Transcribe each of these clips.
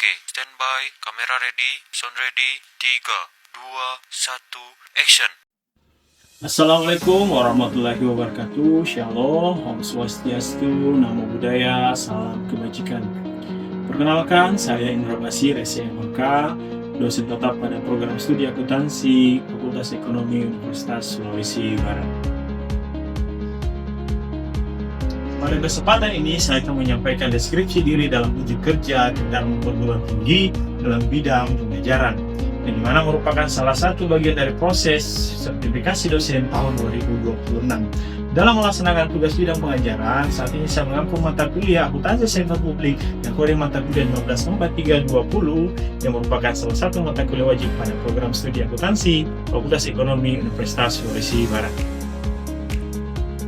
Oke, standby, kamera ready, sound ready, 3, 2, 1, action. Assalamualaikum warahmatullahi wabarakatuh. Shalom, Om Swastiastu, Namo Buddhaya, Salam Kebajikan. Perkenalkan, saya Indra Basir, SMK, dosen tetap pada program studi akuntansi Fakultas Ekonomi Universitas Sulawesi Barat. Pada kesempatan ini, saya akan menyampaikan deskripsi diri dalam uji kerja dalam perguruan tinggi dalam bidang pengajaran, yang dimana merupakan salah satu bagian dari proses sertifikasi dosen tahun 2026. Dalam melaksanakan tugas bidang pengajaran, saat ini saya mengampu mata kuliah akuntansi sektor publik yang kode mata kuliah 154320 yang merupakan salah satu mata kuliah wajib pada program studi akuntansi Fakultas Ekonomi Universitas Sulawesi Barat.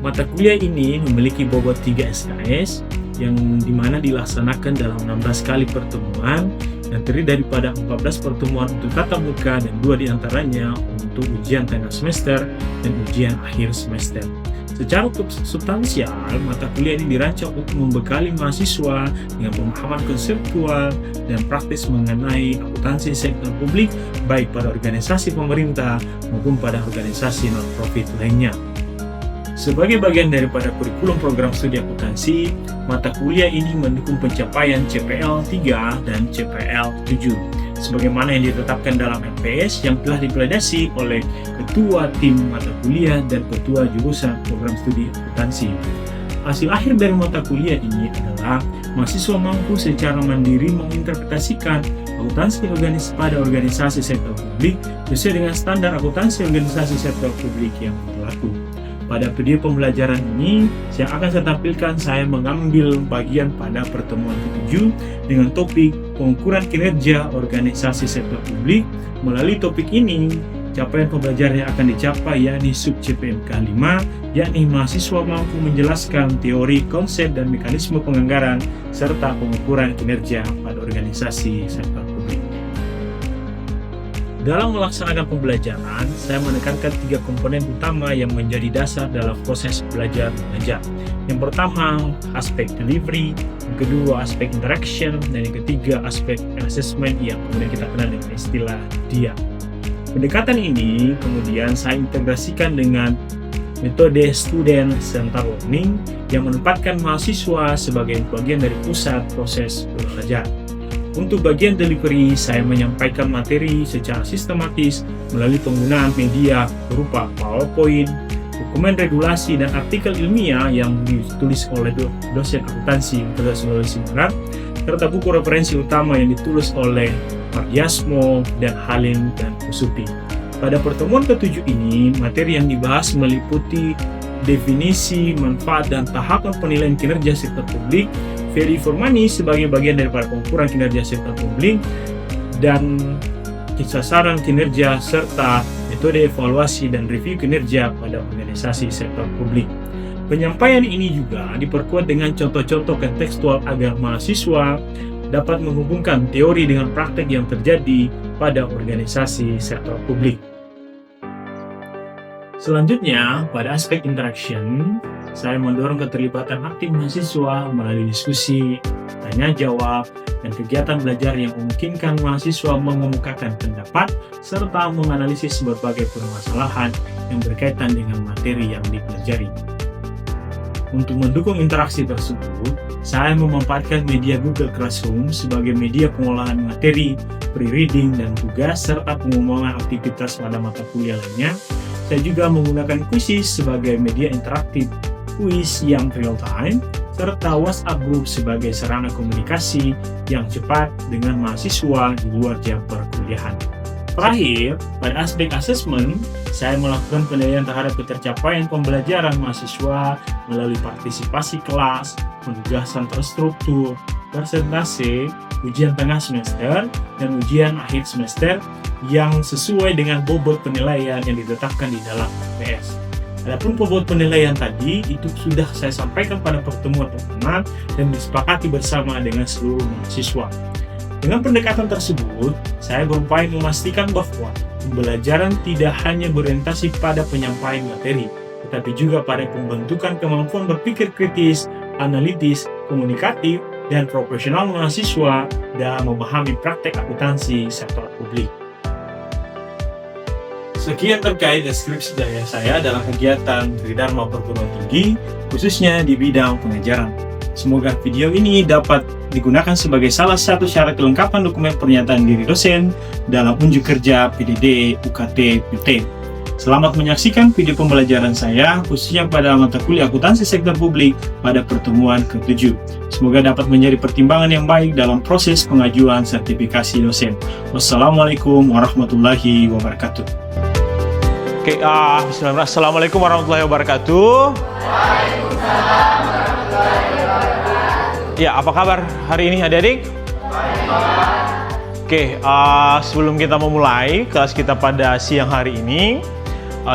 Mata kuliah ini memiliki bobot 3 SKS yang dimana dilaksanakan dalam 16 kali pertemuan yang terdiri daripada 14 pertemuan untuk tatap muka dan 2 diantaranya untuk ujian tengah semester dan ujian akhir semester. Secara substansial, mata kuliah ini dirancang untuk membekali mahasiswa dengan pemahaman konseptual dan praktis mengenai akuntansi sektor publik baik pada organisasi pemerintah maupun pada organisasi non-profit lainnya. Sebagai bagian daripada kurikulum program studi akuntansi, mata kuliah ini mendukung pencapaian CPL 3 dan CPL 7, sebagaimana yang ditetapkan dalam LPS yang telah divalidasi oleh Ketua Tim Mata Kuliah dan Ketua Jurusan Program Studi Akuntansi. Hasil akhir dari mata kuliah ini adalah mahasiswa mampu secara mandiri menginterpretasikan akuntansi pada organisasi sektor publik sesuai dengan standar akuntansi organisasi sektor publik yang berlaku. Pada video pembelajaran ini, yang akan saya tampilkan, saya mengambil bagian pada pertemuan ke-7 dengan topik pengukuran kinerja organisasi sektor publik. Melalui topik ini, capaian pembelajaran yang akan dicapai yakni sub CPMK 5, yakni mahasiswa mampu menjelaskan teori, konsep, dan mekanisme penganggaran serta pengukuran kinerja pada organisasi sektor publik. Dalam melaksanakan pembelajaran, saya menekankan 3 komponen utama yang menjadi dasar dalam proses belajar mengajar. Yang pertama, aspek delivery, yang kedua, aspek interaction, dan yang ketiga, aspek assessment yang kemudian kita kenal dengan istilah DIA. Pendekatan ini kemudian saya integrasikan dengan metode student centered learning yang menempatkan mahasiswa sebagai bagian dari pusat proses belajar. Untuk bagian delivery, saya menyampaikan materi secara sistematis melalui penggunaan media berupa PowerPoint, dokumen regulasi, dan artikel ilmiah yang ditulis oleh dosen akuntansi Universitas Sulawesi Barat, serta buku referensi utama yang ditulis oleh Mardiasmo dan Halim dan Usupi. Pada pertemuan ke-7 ini, materi yang dibahas meliputi definisi, manfaat, dan tahapan penilaian kinerja sektor publik, value for money sebagai bagian daripada pengukuran kinerja sektor publik, dan sasaran kinerja serta metode evaluasi dan review kinerja pada organisasi sektor publik. Penyampaian ini juga diperkuat dengan contoh-contoh kontekstual agar mahasiswa dapat menghubungkan teori dengan praktek yang terjadi pada organisasi sektor publik. Selanjutnya, pada aspek interaction, saya mendorong keterlibatan aktif mahasiswa melalui diskusi, tanya jawab, dan kegiatan belajar yang memungkinkan mahasiswa mengemukakan pendapat serta menganalisis berbagai permasalahan yang berkaitan dengan materi yang dipelajari. Untuk mendukung interaksi tersebut, saya memanfaatkan media Google Classroom sebagai media pengolahan materi, pre-reading, dan tugas, serta pengumuman aktivitas pada mata kuliah lainnya. Saya juga menggunakan Quizizz sebagai media interaktif kuis yang real-time, serta WhatsApp Group sebagai sarana komunikasi yang cepat dengan mahasiswa di luar jam perkuliahan. Terakhir, pada aspek assessment, saya melakukan penilaian terhadap ketercapaian pembelajaran mahasiswa melalui partisipasi kelas, penugasan terstruktur, persentase, ujian tengah semester, dan ujian akhir semester yang sesuai dengan bobot penilaian yang ditetapkan di dalam LPS. Adapun bobot penilaian tadi itu sudah saya sampaikan pada pertemuan pertama dan disepakati bersama dengan seluruh mahasiswa. Dengan pendekatan tersebut, saya berupaya memastikan bahwa pembelajaran tidak hanya berorientasi pada penyampaian materi, tetapi juga pada pembentukan kemampuan berpikir kritis, analitis, komunikatif, dan profesional mahasiswa dalam memahami praktek akuntansi sektor publik. Sekian terkait deskripsi dari saya dalam kegiatan Tridharma Perguruan Tinggi, khususnya di bidang pengajaran. Semoga video ini dapat digunakan sebagai salah satu syarat kelengkapan dokumen pernyataan diri dosen dalam unjuk kerja PDD UKT PT. Selamat menyaksikan video pembelajaran saya, khususnya pada mata kuliah akuntansi sektor publik pada pertemuan ke-7. Semoga dapat menjadi pertimbangan yang baik dalam proses pengajuan sertifikasi dosen. Wassalamualaikum warahmatullahi wabarakatuh. Oke, bismillah. Assalamualaikum warahmatullahi wabarakatuh. Waalaikumsalam warahmatullahi wabarakatuh. Ya, apa kabar hari ini adik-adik? Oke, sebelum kita memulai kelas kita pada siang hari ini,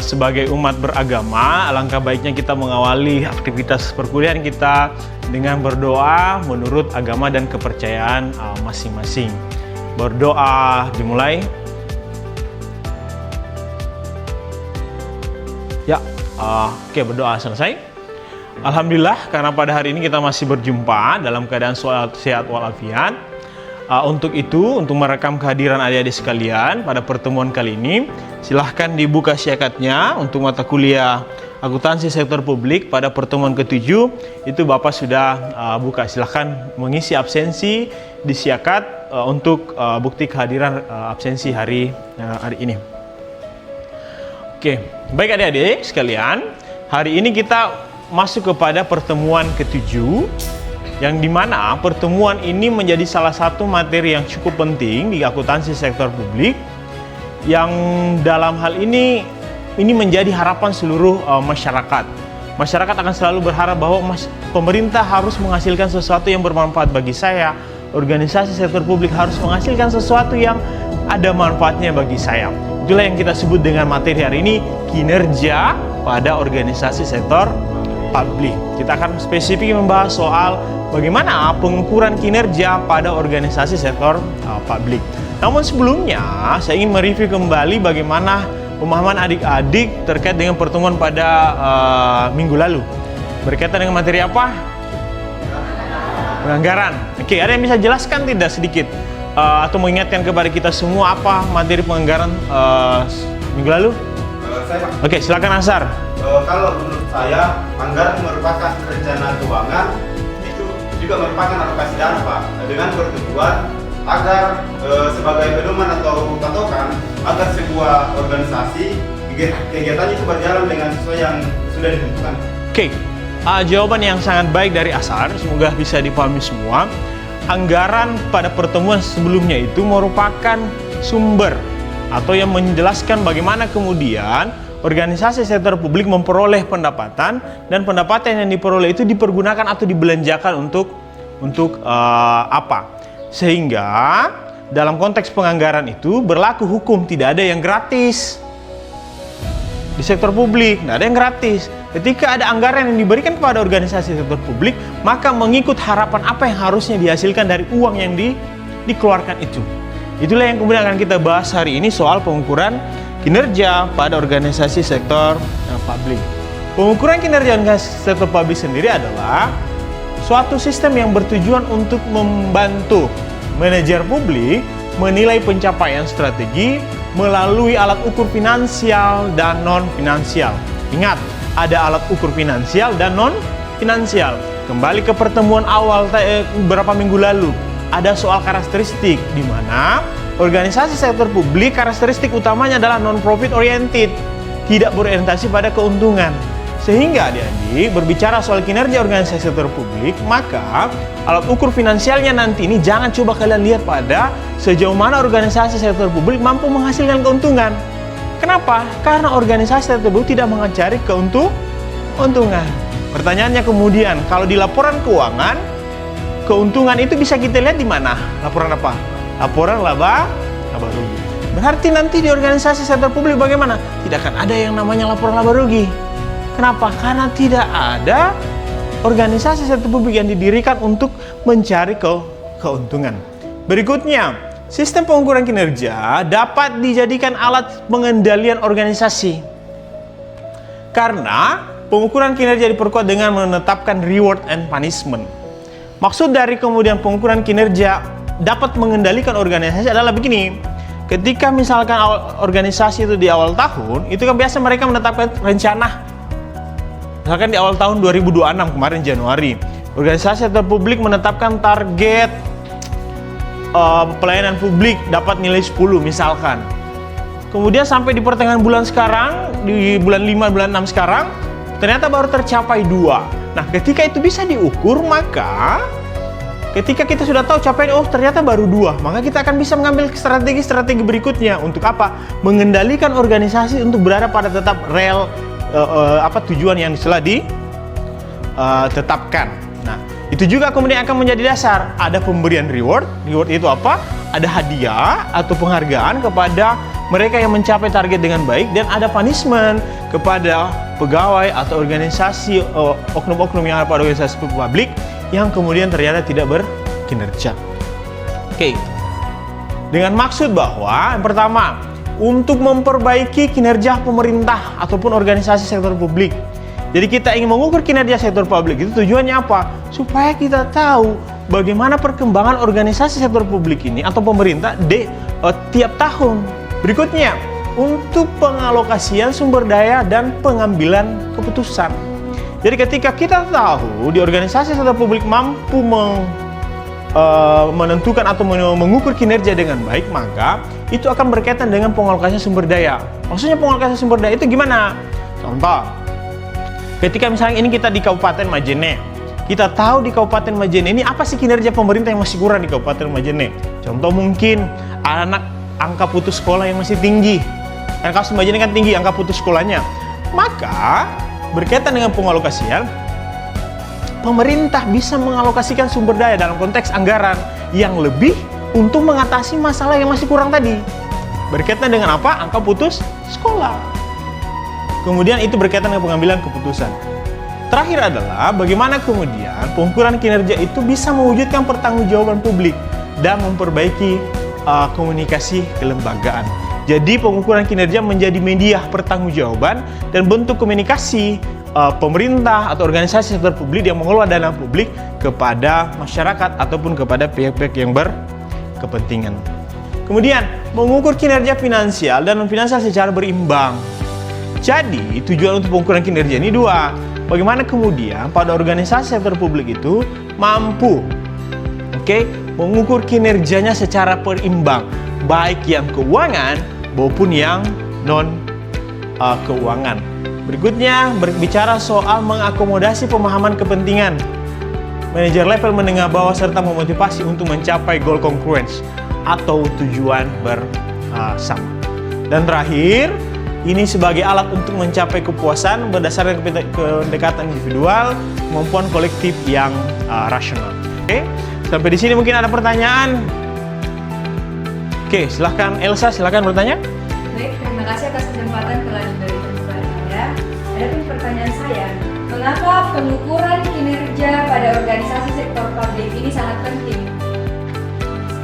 sebagai umat beragama, alangkah baiknya kita mengawali aktivitas perkuliahan kita dengan berdoa menurut agama dan kepercayaan masing-masing. Berdoa dimulai. Ya, oke, berdoa selesai. Alhamdulillah, karena pada hari ini kita masih berjumpa dalam keadaan sehat walafiat. Untuk itu, untuk merekam kehadiran adik-adik sekalian pada pertemuan kali ini, silahkan dibuka siakatnya untuk mata kuliah akuntansi sektor publik pada pertemuan ke-7. Itu Bapak sudah buka. Silahkan mengisi absensi di siakat untuk bukti kehadiran absensi hari ini. Oke, baik adik-adik sekalian, hari ini kita masuk kepada pertemuan ke-7, yang dimana pertemuan ini menjadi salah satu materi yang cukup penting di akuntansi sektor publik, yang dalam hal ini menjadi harapan seluruh masyarakat. Masyarakat akan selalu berharap bahwa pemerintah harus menghasilkan sesuatu yang bermanfaat bagi saya, organisasi sektor publik harus menghasilkan sesuatu yang ada manfaatnya bagi saya. Itulah yang kita sebut dengan materi hari ini, kinerja pada organisasi sektor publik. Kita akan spesifik membahas soal bagaimana pengukuran kinerja pada organisasi sektor publik. Namun sebelumnya, saya ingin mereview kembali bagaimana pemahaman adik-adik terkait dengan pertemuan pada minggu lalu. Berkaitan dengan materi apa? Penganggaran. Oke, ada yang bisa jelaskan tidak sedikit? Atau mengingatkan kepada kita semua apa materi penganggaran minggu lalu? Oke, silakan Ansar. Kalau menurut saya, anggaran merupakan rencana keuangan, itu juga merupakan alokasi dana, Pak, dengan bertujuan agar sebagai pedoman atau patokan agar sebuah organisasi kegiatannya itu berjalan dengan sesuai yang sudah ditentukan. Oke, jawaban yang sangat baik dari Asar, semoga bisa dipahami semua. Anggaran pada pertemuan sebelumnya itu merupakan sumber atau yang menjelaskan bagaimana kemudian organisasi sektor publik memperoleh pendapatan, dan pendapatan yang diperoleh itu dipergunakan atau dibelanjakan untuk apa. Sehingga dalam konteks penganggaran itu berlaku hukum, tidak ada yang gratis. Di sektor publik tidak ada yang gratis. Ketika ada anggaran yang diberikan kepada organisasi sektor publik, maka mengikut harapan apa yang harusnya dihasilkan dari uang yang dikeluarkan itu. Itulah yang kemudian akan kita bahas hari ini soal pengukuran kinerja pada organisasi sektor publik. Pengukuran kinerja organisasi sektor publik sendiri adalah suatu sistem yang bertujuan untuk membantu manajer publik menilai pencapaian strategi melalui alat ukur finansial dan non-finansial. Ingat, ada alat ukur finansial dan non-finansial. Kembali ke pertemuan awal beberapa minggu lalu, ada soal karakteristik di mana organisasi sektor publik karakteristik utamanya adalah non-profit oriented, tidak berorientasi pada keuntungan. Sehingga adik-adik berbicara soal kinerja organisasi sektor publik, maka alat ukur finansialnya nanti ini jangan coba kalian lihat pada sejauh mana organisasi sektor publik mampu menghasilkan keuntungan. Kenapa? Karena organisasi sektor publik tidak mencari keuntungan. Pertanyaannya kemudian, kalau di laporan keuangan, keuntungan itu bisa kita lihat di mana? Laporan apa? Laporan laba rugi. Berarti nanti di organisasi sektor publik bagaimana? Tidak akan ada yang namanya laporan laba rugi. Kenapa? Karena tidak ada organisasi sektor publik yang didirikan untuk mencari keuntungan. Berikutnya, sistem pengukuran kinerja dapat dijadikan alat pengendalian organisasi. Karena pengukuran kinerja diperkuat dengan menetapkan reward and punishment. Maksud dari kemudian pengukuran kinerja dapat mengendalikan organisasi adalah begini. Ketika misalkan organisasi itu di awal tahun, itu kan biasa mereka menetapkan rencana. Misalkan di awal tahun 2026 kemarin Januari, organisasi atau publik menetapkan target pelayanan publik dapat nilai 10 misalkan. Kemudian sampai di pertengahan bulan sekarang, di bulan 5, bulan 6 sekarang, ternyata baru tercapai 2. Nah, ketika itu bisa diukur, maka ketika kita sudah tahu capaian, oh ternyata baru 2, maka kita akan bisa mengambil strategi-strategi berikutnya. Untuk apa? Mengendalikan organisasi untuk berada pada tetap rel tujuan yang telah ditetapkan. Nah, itu juga kemudian akan menjadi dasar. Ada pemberian reward. Reward itu apa? Ada hadiah atau penghargaan kepada mereka yang mencapai target dengan baik, dan ada punishment kepada pegawai atau organisasi oknum-oknum yang ada pada organisasi publik yang kemudian ternyata tidak berkinerja. Oke. Dengan maksud bahwa yang pertama, untuk memperbaiki kinerja pemerintah ataupun organisasi sektor publik. Jadi kita ingin mengukur kinerja sektor publik, itu tujuannya apa? Supaya kita tahu bagaimana perkembangan organisasi sektor publik ini atau pemerintah tiap tahun. Berikutnya, untuk pengalokasian sumber daya dan pengambilan keputusan. Jadi ketika kita tahu di organisasi sektor publik mampu menentukan atau mengukur kinerja dengan baik, maka itu akan berkaitan dengan pengalokasian sumber daya. Maksudnya pengalokasian sumber daya itu gimana? Contoh, ketika misalnya ini kita di Kabupaten Majene, kita tahu di Kabupaten Majene ini apa sih kinerja pemerintah yang masih kurang di Kabupaten Majene. Contoh mungkin angka putus sekolah yang masih tinggi. Karena kasus Majene kan tinggi angka putus sekolahnya. Maka berkaitan dengan pengalokasian, pemerintah bisa mengalokasikan sumber daya dalam konteks anggaran yang lebih untuk mengatasi masalah yang masih kurang tadi. Berkaitan dengan apa? Angka putus sekolah. Kemudian itu berkaitan dengan pengambilan keputusan. Terakhir adalah bagaimana kemudian pengukuran kinerja itu bisa mewujudkan pertanggungjawaban publik dan memperbaiki komunikasi kelembagaan. Jadi pengukuran kinerja menjadi media pertanggungjawaban dan bentuk komunikasi pemerintah atau organisasi sektor publik yang mengelola dana publik kepada masyarakat ataupun kepada pihak-pihak yang berkepentingan. Kemudian mengukur kinerja finansial dan non-finansial secara berimbang. Jadi tujuan untuk pengukuran kinerja ini dua. Bagaimana kemudian pada organisasi sektor publik itu mampu mengukur kinerjanya secara berimbang, baik yang keuangan maupun yang non keuangan. Berikutnya berbicara soal mengakomodasi pemahaman kepentingan. Manajer level menengah bawah serta memotivasi untuk mencapai goal congruence atau tujuan bersama. Dan terakhir, ini sebagai alat untuk mencapai kepuasan berdasarkan pendekatan individual, kemampuan kolektif yang rasional. Oke, sampai di sini mungkin ada pertanyaan. Oke, silahkan Elsa, silahkan bertanya. Baik, terima kasih atas kesempatan telah diberi pembukaan Anda. Adapun pertanyaan saya, mengapa pengukuran kinerja pada organisasi sektor publik ini sangat penting?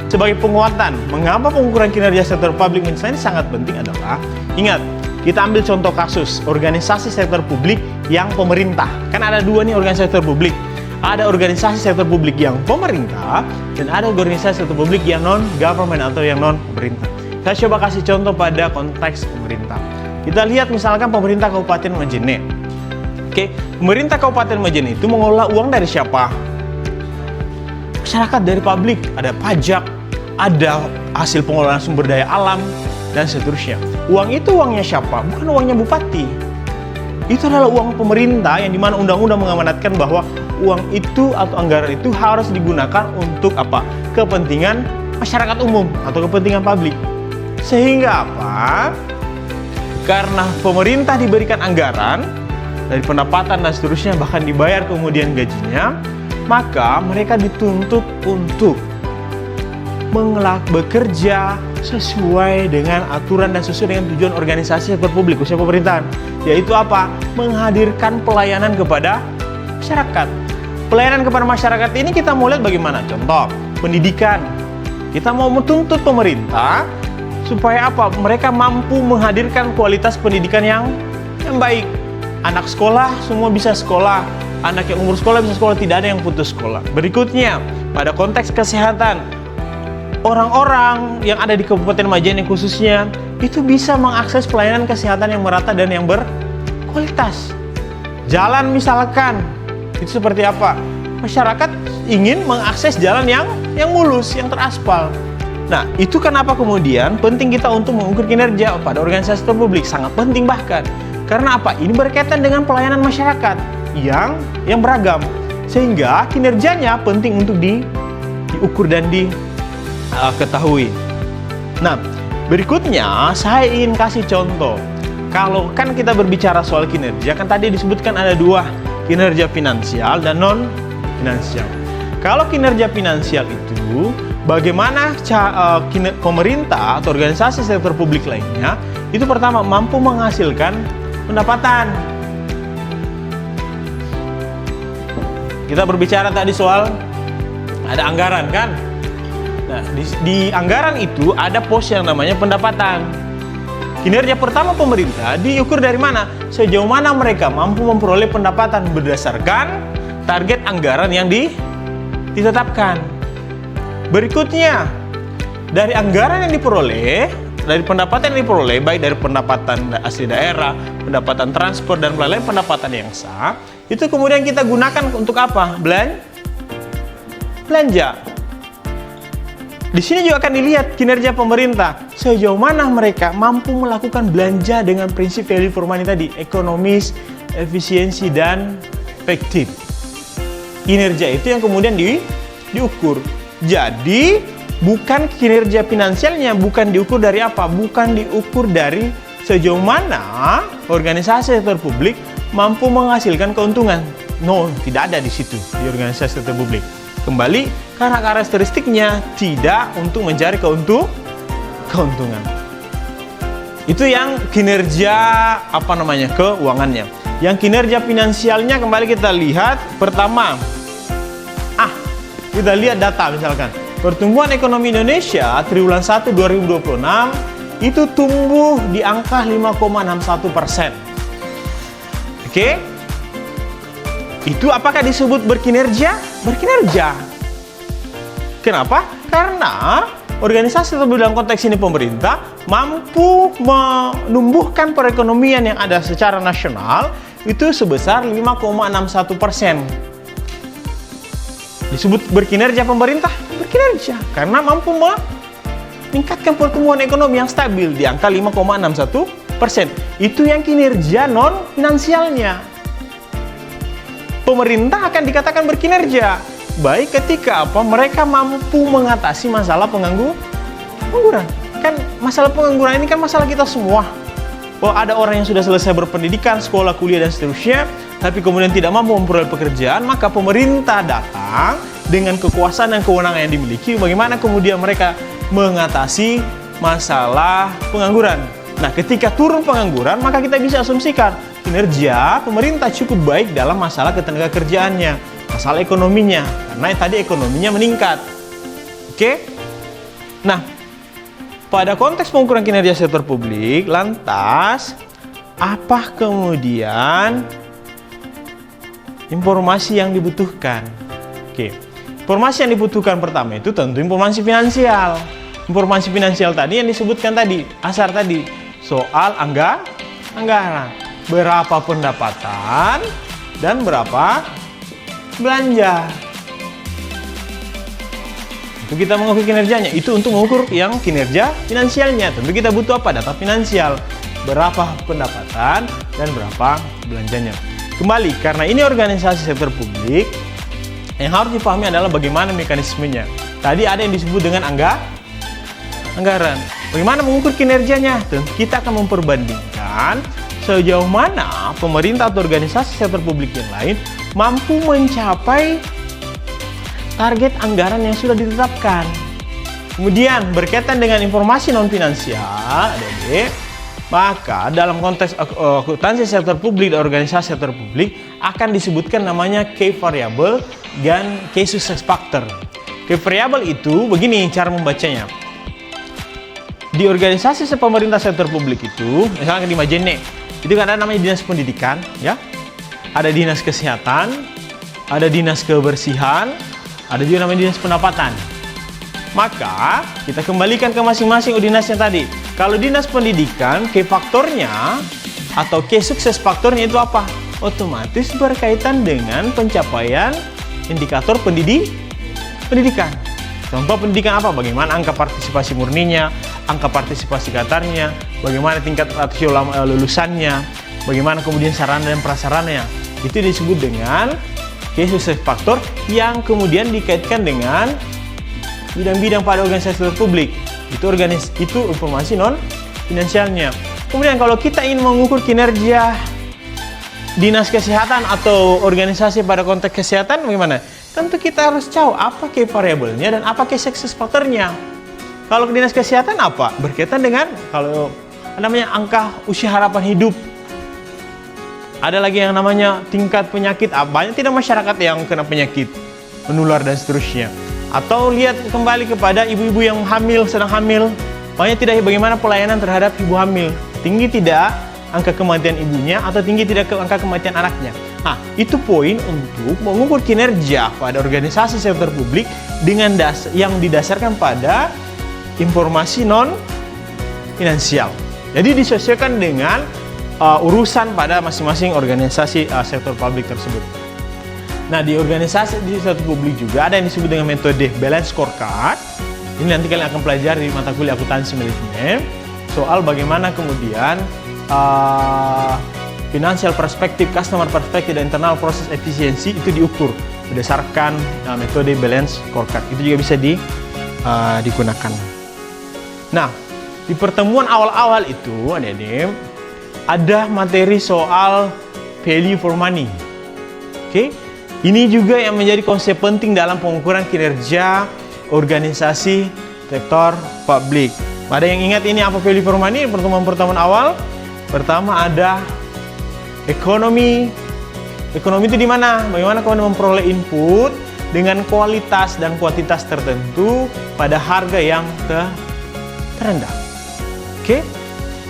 Sebagai penguatan, mengapa pengukuran kinerja sektor publik ini sangat penting adalah, ingat, kita ambil contoh kasus organisasi sektor publik yang pemerintah. Kan ada dua nih organisasi sektor publik. Ada organisasi sektor publik yang pemerintah dan ada organisasi sektor publik yang non-government atau yang non-pemerintah. Saya coba kasih contoh pada konteks pemerintah. Kita lihat misalkan pemerintah Kabupaten Majene. Pemerintah Kabupaten Majene itu mengelola uang dari siapa? Masyarakat, dari publik. Ada pajak, ada hasil pengelolaan sumber daya alam, dan seterusnya. Uang itu uangnya siapa? Bukan uangnya bupati. Itu adalah uang pemerintah yang dimana undang-undang mengamanatkan bahwa uang itu atau anggaran itu harus digunakan untuk apa? Kepentingan masyarakat umum atau kepentingan publik. Sehingga apa? Karena pemerintah diberikan anggaran dari pendapatan dan seterusnya, bahkan dibayar kemudian gajinya, maka mereka dituntut untuk bekerja sesuai dengan aturan dan sesuai dengan tujuan organisasi sektor publik khususnya pemerintahan, yaitu apa? Menghadirkan pelayanan kepada masyarakat. Pelayanan kepada masyarakat ini kita mau lihat bagaimana? Contoh, pendidikan. Kita mau menuntut pemerintah supaya apa? Mereka mampu menghadirkan kualitas pendidikan yang baik. Anak sekolah semua bisa sekolah, anak yang umur sekolah bisa sekolah, tidak ada yang putus sekolah. Berikutnya, pada konteks kesehatan, orang-orang yang ada di Kabupaten Majene khususnya itu bisa mengakses pelayanan kesehatan yang merata dan yang berkualitas. Jalan misalkan, itu seperti apa? Masyarakat ingin mengakses jalan yang mulus, yang teraspal. Nah, itu kenapa kemudian penting kita untuk mengukur kinerja pada organisasi sektor publik, sangat penting bahkan. Karena apa? Ini berkaitan dengan pelayanan masyarakat yang beragam. Sehingga kinerjanya penting untuk diukur dan diketahui. Nah, berikutnya saya ingin kasih contoh. Kalau kan kita berbicara soal kinerja, kan tadi disebutkan ada dua, kinerja finansial dan non-finansial. Kalau kinerja finansial itu, bagaimana pemerintah atau organisasi sektor publik lainnya, itu pertama mampu menghasilkan pendapatan. Kita berbicara tadi soal ada anggaran kan? Nah, di anggaran itu ada pos yang namanya pendapatan. Kinerja pertama pemerintah diukur dari mana? Sejauh mana mereka mampu memperoleh pendapatan berdasarkan target anggaran yang ditetapkan. Berikutnya, dari anggaran yang diperoleh, dari pendapatan yang diperoleh, baik dari pendapatan asli daerah, pendapatan transport, dan lain-lain pendapatan yang sah, itu kemudian kita gunakan untuk apa? Belanja. Di sini juga akan dilihat kinerja pemerintah, sejauh mana mereka mampu melakukan belanja dengan prinsip value for money tadi, ekonomis, efisiensi, dan efektif. Kinerja itu yang kemudian diukur. Jadi, bukan kinerja finansialnya, bukan diukur dari apa? Bukan diukur dari sejauh mana organisasi sektor publik mampu menghasilkan keuntungan. No, tidak ada di situ di organisasi sektor publik. Kembali, karena karakteristiknya tidak untuk mencari keuntungan. Itu yang kinerja keuangannya. Yang kinerja finansialnya kembali kita lihat pertama. Kita lihat data misalkan. Pertumbuhan ekonomi Indonesia triwulan 1 2026 itu tumbuh di angka 5,61%. Oke? Itu apakah disebut berkinerja? Berkinerja. Kenapa? Karena organisasi atau dalam konteks ini pemerintah mampu menumbuhkan perekonomian yang ada secara nasional itu sebesar 5,61%. Disebut berkinerja pemerintah? Berkinerja. Karena mampu meningkatkan pertumbuhan ekonomi yang stabil di angka 5,61%. Itu yang kinerja non-finansialnya. Pemerintah akan dikatakan berkinerja baik ketika mereka mampu mengatasi masalah pengangguran. Kan masalah pengangguran ini kan masalah kita semua. Bahwa ada orang yang sudah selesai berpendidikan, sekolah, kuliah, dan seterusnya, tapi kemudian tidak mampu memperoleh pekerjaan, maka pemerintah datang dengan kekuasaan dan kewenangan yang dimiliki, bagaimana kemudian mereka mengatasi masalah pengangguran. Nah, ketika turun pengangguran, maka kita bisa asumsikan kinerja pemerintah cukup baik dalam masalah ketenagakerjaannya, masalah ekonominya, karena tadi ekonominya meningkat. Oke? Nah, pada konteks pengukuran kinerja sektor publik, lantas apa kemudian informasi yang dibutuhkan? Oke, informasi yang dibutuhkan pertama itu tentu informasi finansial. Informasi finansial tadi yang disebutkan tadi, asar tadi, soal anggaran. Berapa pendapatan dan berapa belanja. Itu kita mengukur kinerjanya. Itu untuk mengukur yang kinerja finansialnya. Tentu kita butuh apa? Data finansial. Berapa pendapatan dan berapa belanjanya. Kembali, karena ini organisasi sektor publik, yang harus dipahami adalah bagaimana mekanismenya. Tadi ada yang disebut dengan anggaran. Bagaimana mengukur kinerjanya? Tentu kita akan memperbandingkan sejauh mana pemerintah atau organisasi sektor publik yang lain mampu mencapai target anggaran yang sudah ditetapkan. Kemudian berkaitan dengan informasi non-finansial, maka dalam konteks akuntansi sektor publik dan organisasi sektor publik akan disebutkan namanya key variable dan key success factor. Key variable itu begini cara membacanya. Di organisasi pemerintah sektor publik itu, misalnya di Majene, itu kan ada namanya dinas pendidikan, ya, ada dinas kesehatan, ada dinas kebersihan, ada juga namanya dinas pendapatan. Maka kita kembalikan ke masing-masing dinasnya tadi. Kalau dinas pendidikan, key faktornya atau key sukses faktornya itu apa? Otomatis berkaitan dengan pencapaian indikator pendidikan. Contoh pendidikan apa? Bagaimana angka partisipasi murninya, angka partisipasi Qatarnya, bagaimana tingkat rasio lulusannya, bagaimana kemudian sarana dan prasarananya. Itu disebut dengan key success factor yang kemudian dikaitkan dengan bidang-bidang pada organisasi publik. Itu informasi non finansialnya. Kemudian kalau kita ingin mengukur kinerja dinas kesehatan atau organisasi pada konteks kesehatan bagaimana? Tentu kita harus tahu apa key variabelnya dan apa key success factornya. Kalau dinas kesehatan apa? Berkaitan dengan kalau namanya angka usia harapan hidup. Ada lagi yang namanya tingkat penyakit. Banyak tidak masyarakat yang kena penyakit menular dan seterusnya. Atau lihat kembali kepada ibu-ibu yang hamil, sedang hamil. Banyak tidak bagaimana pelayanan terhadap ibu hamil. Tinggi tidak angka kematian ibunya atau tinggi tidak angka kematian anaknya. Nah, itu poin untuk mengukur kinerja pada organisasi sektor publik dengan yang didasarkan pada informasi non finansial. Jadi disesuaikan dengan urusan pada masing-masing organisasi sektor publik tersebut. Nah, di organisasi di sektor publik juga ada yang disebut dengan metode balance scorecard. Ini nanti kalian akan pelajari di mata kuliah akuntansi manajemen soal bagaimana kemudian financial perspektif, customer perspektif, dan internal proses efisiensi itu diukur berdasarkan metode balance scorecard. Itu juga bisa digunakan. Nah, di pertemuan awal-awal itu adik-adik ada materi soal value for money. Oke, ini juga yang menjadi konsep penting dalam pengukuran kinerja organisasi sektor publik. Ada yang ingat ini apa value for money? Pertemuan awal. Pertama ada ekonomi. Ekonomi itu di mana? Bagaimana kamu memperoleh input dengan kualitas dan kuantitas tertentu pada harga yang terendah. Oke?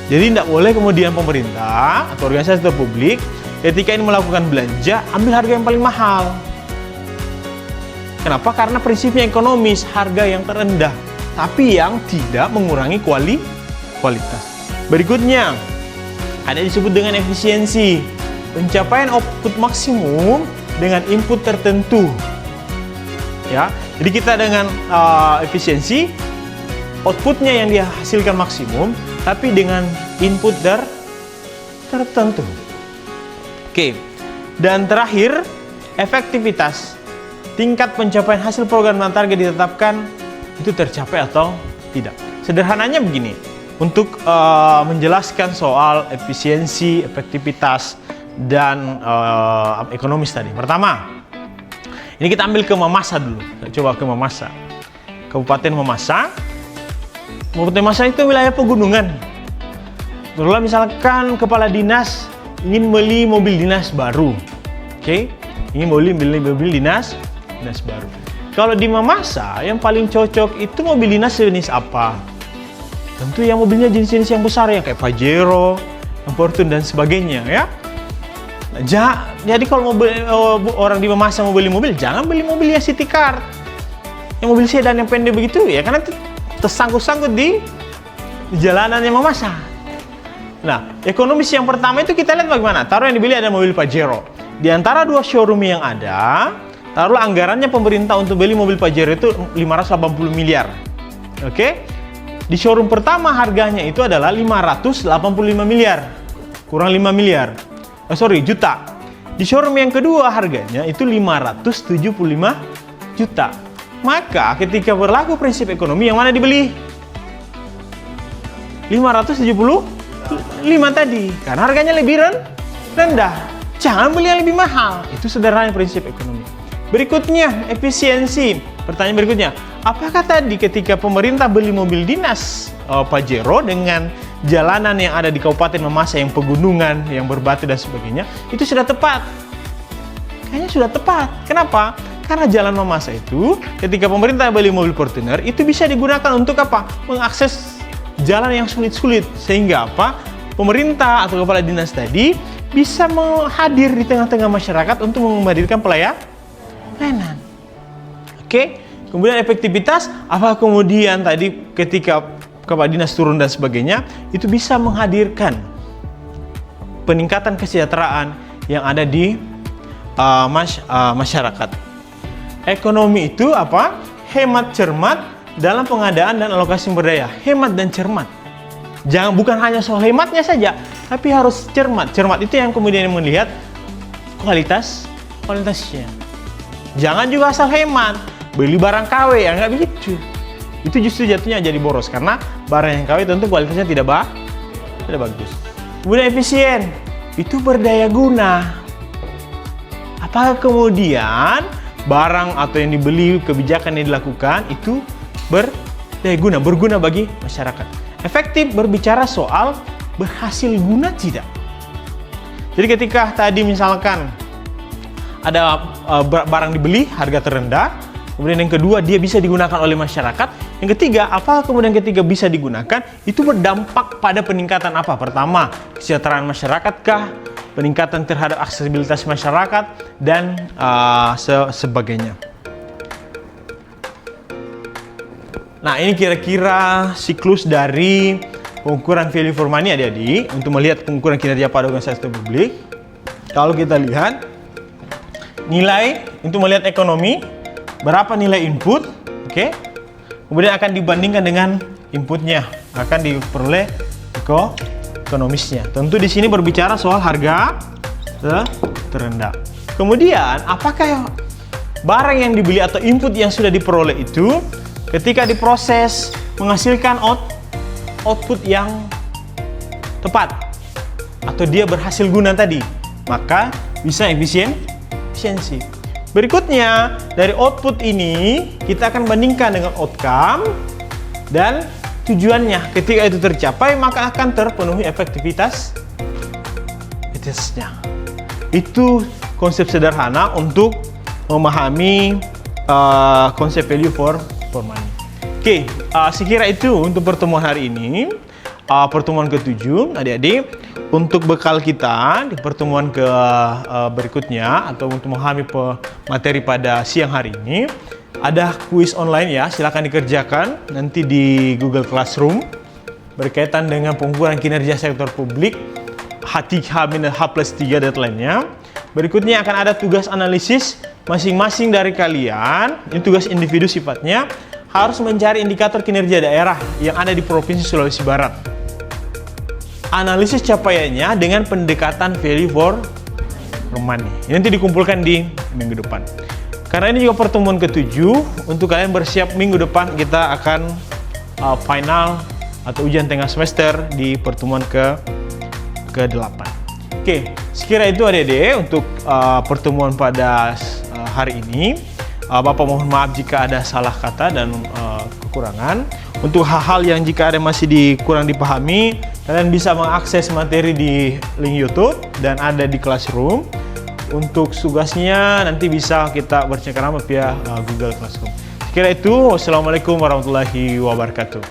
Jadi tidak boleh kemudian pemerintah atau organisasi publik ketika ini melakukan belanja ambil harga yang paling mahal. Kenapa? Karena prinsipnya ekonomis, harga yang terendah, tapi yang tidak mengurangi kualitas. Berikutnya ada disebut dengan efisiensi, pencapaian output maksimum dengan input tertentu. Ya, jadi kita dengan efisiensi outputnya yang dihasilkan maksimum, tapi dengan input tertentu. Oke, dan terakhir efektivitas, tingkat pencapaian hasil program dan target ditetapkan itu tercapai atau tidak. Sederhananya begini. Untuk menjelaskan soal efisiensi, efektivitas, dan ekonomis tadi. Pertama, ini kita ambil ke Mamasa dulu. Coba ke Mamasa. Kabupaten Mamasa. Kabupaten Mamasa itu wilayah pegunungan. Terus misalkan kepala dinas ingin beli mobil dinas baru. Oke? Ingin beli mobil dinas baru. Kalau di Mamasa yang paling cocok itu mobil dinas jenis apa? Tentu yang mobilnya jenis-jenis yang besar ya, kayak Pajero, Fortune dan sebagainya ya. Jadi kalau orang di Mamasa mau beli mobil, jangan beli mobil yang city car. Yang mobil sedan yang pendek begitu ya, karena tersangkut-sangkut di jalanan yang Mamasa. Nah, ekonomis yang pertama itu kita lihat bagaimana. Taruh yang dibeli ada mobil Pajero. Di antara dua showroom yang ada, taruhlah anggarannya pemerintah untuk beli mobil Pajero itu 580 miliar. Oke? Di showroom pertama harganya itu adalah 585 miliar. Kurang 5 miliar. Juta. Di showroom yang kedua harganya itu 575 juta. Maka ketika berlaku prinsip ekonomi yang mana dibeli? 575 tadi. Karena harganya lebih rendah. Jangan beli yang lebih mahal. Itu sederhana prinsip ekonomi. Berikutnya, efisiensi. Pertanyaan berikutnya, apakah tadi ketika pemerintah beli mobil dinas Pajero dengan jalanan yang ada di Kabupaten Mamasa yang pegunungan, yang berbatu dan sebagainya, itu sudah tepat? Kayaknya sudah tepat. Kenapa? Karena jalan Mamasa itu, ketika pemerintah beli mobil Fortuner, itu bisa digunakan untuk apa? Mengakses jalan yang sulit-sulit. Sehingga apa? Pemerintah atau kepala dinas tadi bisa hadir di tengah-tengah masyarakat untuk menghadirkan pelayanan. Oke, kemudian efektivitas, apa kemudian tadi ketika Kepala Dinas turun dan sebagainya, itu bisa menghadirkan peningkatan kesejahteraan yang ada di masyarakat. Ekonomi itu apa? Hemat cermat dalam pengadaan dan alokasi sumber daya. Hemat dan cermat. Bukan hanya soal hematnya saja, tapi harus cermat. Cermat itu yang kemudian melihat kualitasnya. Jangan juga asal hemat, beli barang KW, ya nggak begitu. Itu justru jatuhnya jadi boros, karena barang yang KW tentu kualitasnya tidak bagus. Kemudian efisien, itu berdaya guna. Apakah kemudian barang atau yang dibeli, kebijakan yang dilakukan itu berdaya guna, berguna bagi masyarakat. Efektif berbicara soal berhasil guna tidak. Jadi ketika tadi misalkan ada barang dibeli harga terendah, kemudian yang kedua dia bisa digunakan oleh masyarakat, yang ketiga apa kemudian ketiga bisa digunakan, itu berdampak pada peningkatan apa? Pertama, kesejahteraan masyarakat kah? Peningkatan terhadap aksesibilitas masyarakat dan sebagainya. Nah, ini kira-kira siklus dari pengukuran value for money adik-adik untuk melihat pengukuran kinerja pada organisasi publik. Kalau kita lihat nilai untuk melihat ekonomi, berapa nilai input, oke? Kemudian akan dibandingkan dengan inputnya, akan diperoleh ekonomisnya. Tentu di sini berbicara soal harga terendah. Kemudian, apakah barang yang dibeli atau input yang sudah diperoleh itu ketika diproses menghasilkan output yang tepat atau dia berhasil guna tadi, maka bisa efisiensi. Berikutnya, dari output ini kita akan bandingkan dengan outcome dan tujuannya. Ketika itu tercapai, maka akan terpenuhi efektivitasnya. Itu konsep sederhana untuk memahami konsep value for money. Oke, sekira itu untuk pertemuan hari ini. Pertemuan ke-7, adik-adik, untuk bekal kita di pertemuan berikutnya atau untuk memahami materi pada siang hari ini, ada kuis online ya, silakan dikerjakan nanti di Google Classroom berkaitan dengan pengukuran kinerja sektor publik H+3 deadline-nya. Berikutnya akan ada tugas analisis masing-masing dari kalian. Ini tugas individu sifatnya, harus mencari indikator kinerja daerah yang ada di Provinsi Sulawesi Barat. Analisis capaiannya dengan pendekatan value for money. Ini nanti dikumpulkan di minggu depan. Karena ini juga pertemuan ke-7, untuk kalian bersiap minggu depan kita akan final atau ujian tengah semester di pertemuan ke-8. Oke, sekira itu adik-adik untuk pertemuan pada hari ini. Bapak mohon maaf jika ada salah kata dan kekurangan. Untuk hal-hal yang jika ada masih kurang dipahami, kalian bisa mengakses materi di link YouTube dan ada di Classroom. Untuk tugasnya nanti bisa kita bercengkerama via Google Classroom. Sekira itu, wassalamualaikum warahmatullahi wabarakatuh.